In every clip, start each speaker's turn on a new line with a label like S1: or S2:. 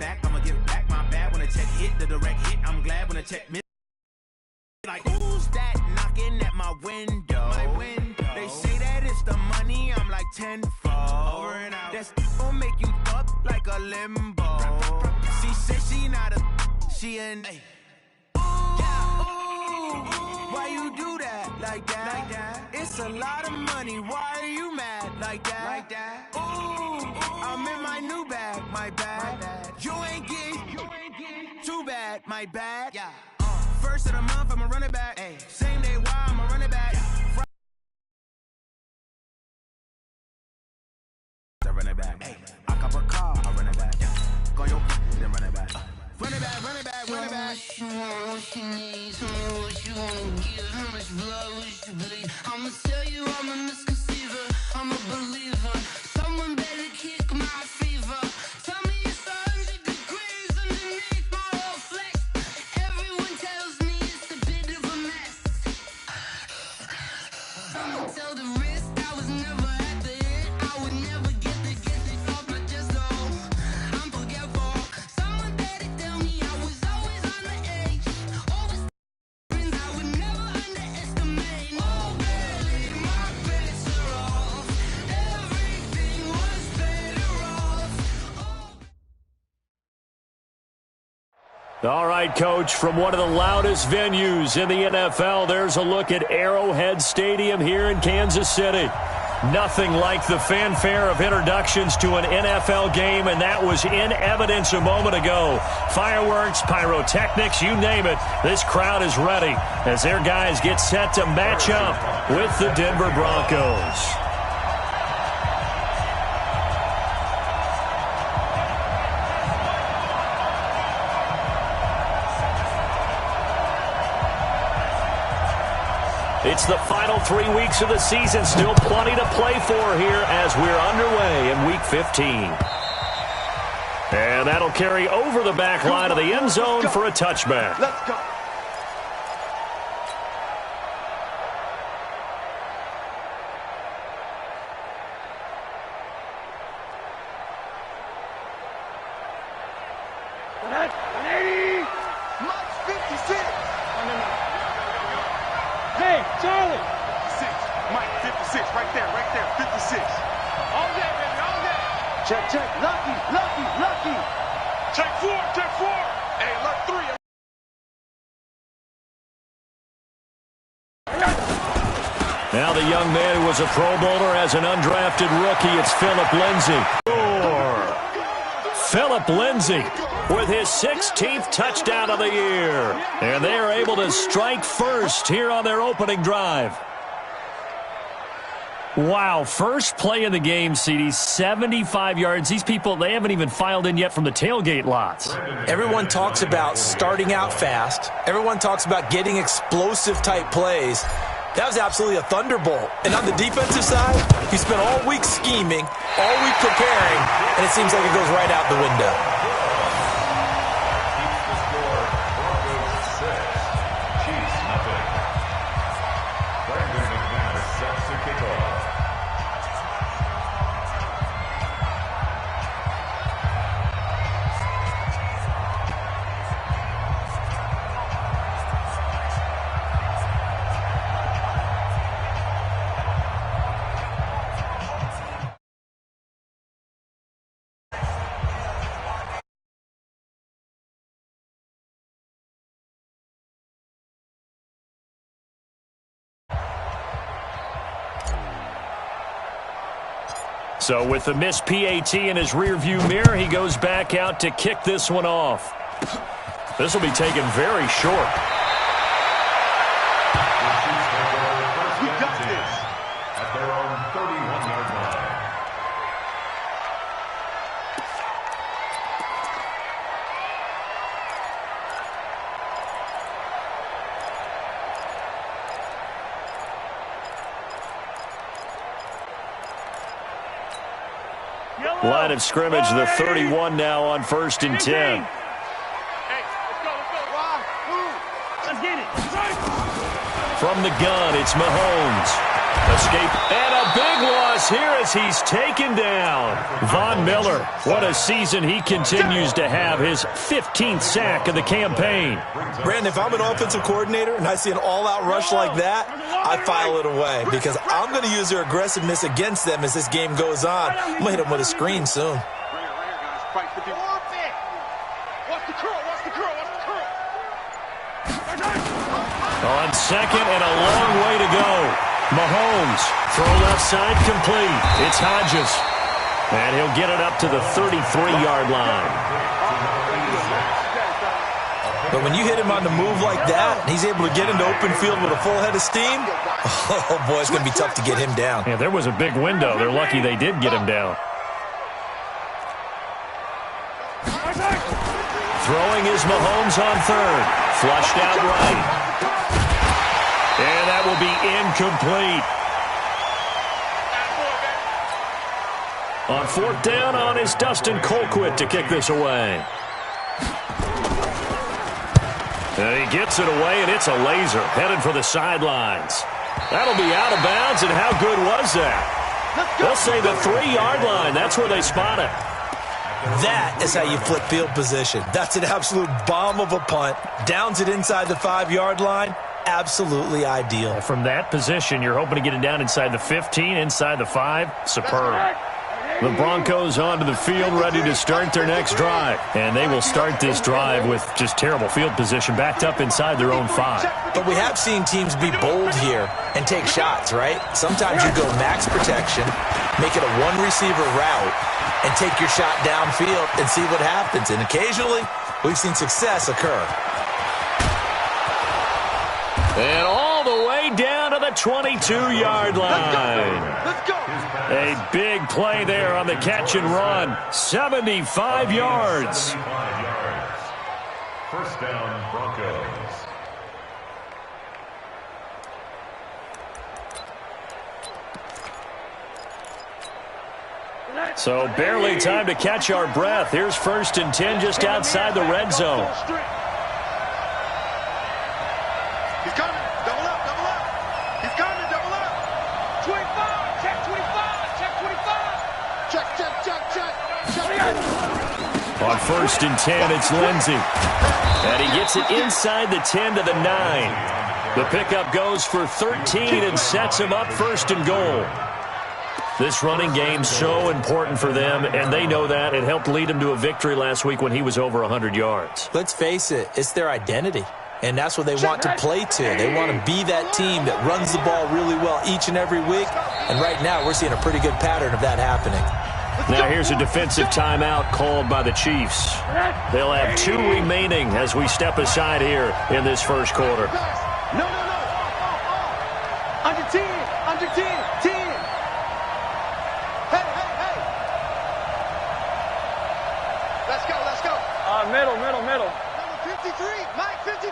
S1: back, I'ma give back my bad when a check hit, the direct hit. I'm glad when a check miss. Like, who's that knocking at my window? They say that it's the money, I'm like tenfold. Over and out. That's gon' make you up like a limbo. She said she not a, she an. Why you do that like that? It's a lot of money. Why are you mad like that? Ooh, I'm in my new bag, my bad. You ain't getting too bad, my bad. Yeah. First of the month, I'ma run it back. Ay. Same day, why I'ma run it back. Yeah. I run it back. Ay. I cop a car, I run it back. Yeah. Go your then run it back. Run it back, run it back, run it back.
S2: What you want, what you need, tell me what you wanna give, how much blood, what you bleed. I'ma tell you I'm a misconceiver, I'm a believer. Someone better kick my fever. Tell me it's 100 degrees underneath my whole flesh. Everyone tells me it's a bit of a mess. I'ma tell the risk I was never at the end. I would never get this off my chest, though. I'm forgetful. Someone better tell me I was always on the edge. Always friends I would never underestimate. Oh, barely, my bets are off. Everything was better off.
S3: All right, Coach, from one of the loudest venues in the NFL, there's a look at Arrowhead Stadium here in Kansas City. Nothing like the fanfare of introductions to an NFL game, and that was in evidence a moment ago. Fireworks, pyrotechnics, you name it, this crowd is ready as their guys get set to match up with the Denver Broncos. It's the final 3 weeks of the season. Still plenty to play for here as we're underway in Week 15. And that'll carry over the back line of the end zone for a touchback.
S4: Let's go.
S5: Hey, Charlie!
S4: 6. Mike, 56. Right there, 56.
S5: All day, baby, all day.
S4: Check. Lucky. Check 4. Hey, luck 3.
S3: Now the young man who was a Pro Bowler as an undrafted rookie, it's Philip Lindsay. Philip Lindsay with his 16th touchdown of the year. And they are able to strike first here on their opening drive. Wow, first play of the game, CD, 75 yards. These people, they haven't even filed in yet from the tailgate lots.
S6: Everyone talks about starting out fast. Everyone talks about getting explosive-type plays. That was absolutely a thunderbolt. And on the defensive side, you spent all week scheming, all week preparing, and it seems like it goes right out the window.
S3: So with the missed PAT in his rearview mirror, he goes back out to kick this one off. This will be taken very short.
S4: We got this.
S7: At their own 31-yard line.
S3: Line of scrimmage, the 31 now on 1st and 10.
S5: Hey, let's go. Let's get it.
S3: From the gun, it's Mahomes. Escape, and a big loss pass here as he's taken down. Von Miller, what a season he continues to have, his 15th sack of the campaign.
S6: Brandon, if I'm an offensive coordinator and I see an all-out rush like that, I file it away because I'm going to use their aggressiveness against them as this game goes on. I'm going to hit them with a screen soon.
S3: On second and a long way to go. Mahomes, throw left side complete. It's Hodges. And he'll get it up to the 33-yard line.
S6: But when you hit him on the move like that, and he's able to get into open field with a full head of steam, oh boy, it's going to be tough to get him down.
S3: Yeah, there was a big window. They're lucky they did get him down. Throwing is Mahomes on third. Flushed out right. And that will be incomplete. On fourth down on is Dustin Colquitt to kick this away. And he gets it away, and it's a laser headed for the sidelines. That'll be out of bounds, and how good was that? They'll say the 3-yard line. That's where they spot it.
S6: That is how you flip field position. That's an absolute bomb of a punt. Downs it inside the 5-yard line. Absolutely ideal.
S3: From that position, you're hoping to get it down inside the 15, inside the 5. Superb. The Broncos onto the field, ready to start their next drive. And they will start this drive with just terrible field position, backed up inside their own 5.
S6: But we have seen teams be bold here and take shots, right? Sometimes you go max protection, make it a one-receiver route, and take your shot downfield and see what happens. And occasionally, we've seen success occur.
S3: And all the way down to the 22-yard line.
S5: Let's go.
S3: A big play there on the catch and run. 75 yards.
S7: First down, Broncos.
S3: So barely time to catch our breath. Here's 1st and 10 just outside the red zone.
S4: He's coming. Double up, double up. He's coming, double up.
S5: 25, check 25, check 25.
S4: Check, check, check, check. Check.
S3: On 1st and 10, it's Lindsey. And he gets it inside the 10 to the 9. The pickup goes for 13 and sets him up 1st and goal. This running game's so important for them, and they know that. It helped lead him to a victory last week when he was over 100 yards.
S6: Let's face it, it's their identity. And that's what they want to play to. They want to be that team that runs the ball really well each and every week. And right now, we're seeing a pretty good pattern of that happening.
S3: Now here's a defensive timeout called by the Chiefs. They'll have 2 remaining as we step aside here in this first quarter.
S5: No. Under 10, under 10, 10. Hey.
S4: Let's go, let's go.
S5: Middle.
S4: Number 53, Mike 53.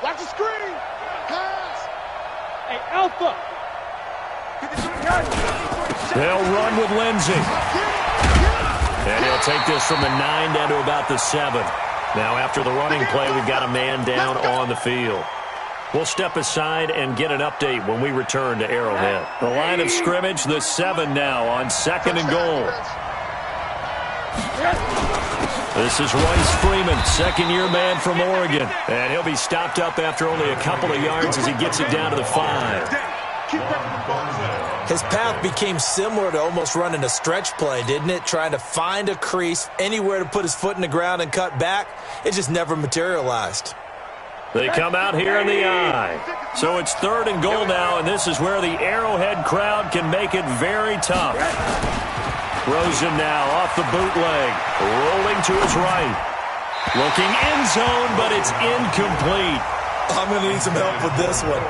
S4: Watch the screen. Pass.
S5: Hey, Alpha.
S3: They'll run with Lindsey. And he'll take this from the 9 down to about the 7. Now after the running play, we've got a man down on the field. We'll step aside and get an update when we return to Arrowhead. The line of scrimmage, the 7 now on 2nd and goal. This is Royce Freeman, second-year man from Oregon. And he'll be stopped up after only a couple of yards as he gets it down to the 5.
S6: His path became similar to almost running a stretch play, didn't it? Trying to find a crease, anywhere to put his foot in the ground and cut back. It just never materialized.
S3: They come out here in the eye. So it's 3rd and goal now, and this is where the Arrowhead crowd can make it very tough. Rosen now off the bootleg, rolling to his right. Looking end zone, but it's incomplete.
S6: I'm going to need some help with this one.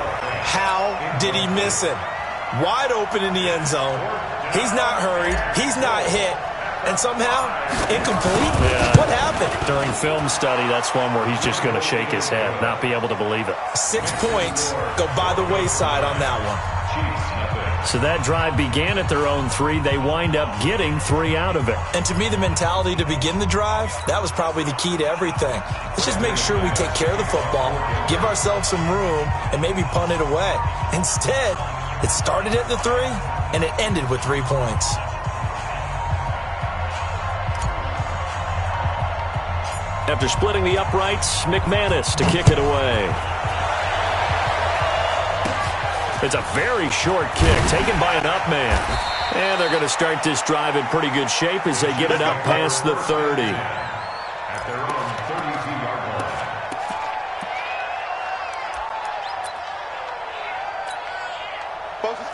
S6: How did he miss him? Wide open in the end zone. He's not hurried. He's not hit. And somehow, incomplete?
S3: Yeah.
S6: What happened?
S3: During film study, that's one where he's just going to shake his head, not be able to believe it.
S6: 6 points go by the wayside on that one.
S3: So that drive began at their own 3. They wind up getting 3 out of it.
S6: And to me, the mentality to begin the drive, that was probably the key to everything. Let's just make sure we take care of the football, give ourselves some room, and maybe punt it away. Instead, It started at the 3, and it ended with 3 points.
S3: After splitting the uprights, McManus to kick it away. It's a very short kick taken by an up man. And they're going to start this drive in pretty good shape as they get it up past the 30.
S7: At their own 32-yard line.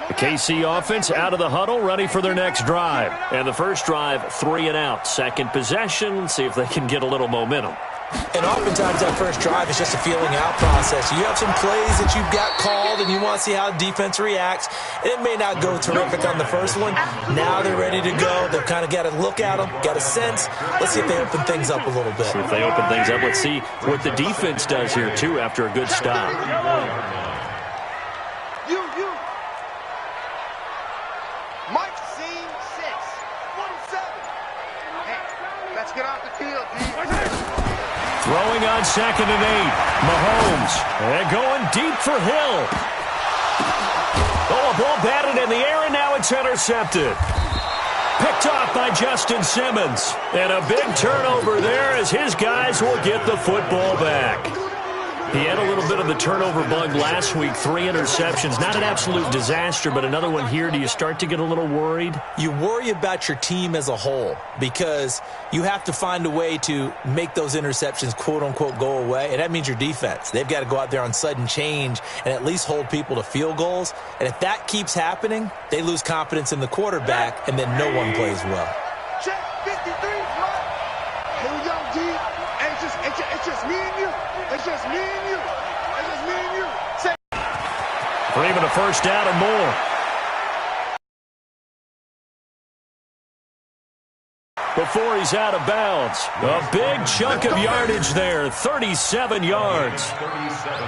S3: The KC offense out of the huddle, ready for their next drive. And the first drive, 3 and out. Second possession, see if they can get a little momentum.
S6: And oftentimes that first drive is just a feeling out process. You have some plays that you've got called and you want to see how the defense reacts. It may not go terrific on the first one. Now they're ready to go. They've kind of got to look at them, got a sense. Let's see if they open things up a little bit.
S3: See if they open things up. Let's see what the defense does here, too, after a good stop.
S4: Mike, scene 6, 47. Hey, let's get off the field, D.
S3: Throwing on 2nd and 8. Mahomes. And going deep for Hill. Oh, a ball batted in the air, and now it's intercepted. Picked off by Justin Simmons. And a big turnover there as his guys will get the football back. He had a little bit of the turnover bug last week, 3 interceptions. Not an absolute disaster, but another one here. Do you start to get a little worried?
S6: You worry about your team as a whole because you have to find a way to make those interceptions, quote-unquote, go away, and that means your defense. They've got to go out there on sudden change and at least hold people to field goals. And if that keeps happening, they lose confidence in the quarterback, and then no one plays well.
S4: Check 53, Mike. Here we go, D. It's just me and you. It's just me and you. It's just me and you. Say
S3: For even a first down or more. Before he's out of bounds. A big chunk of yardage there, 37 yards.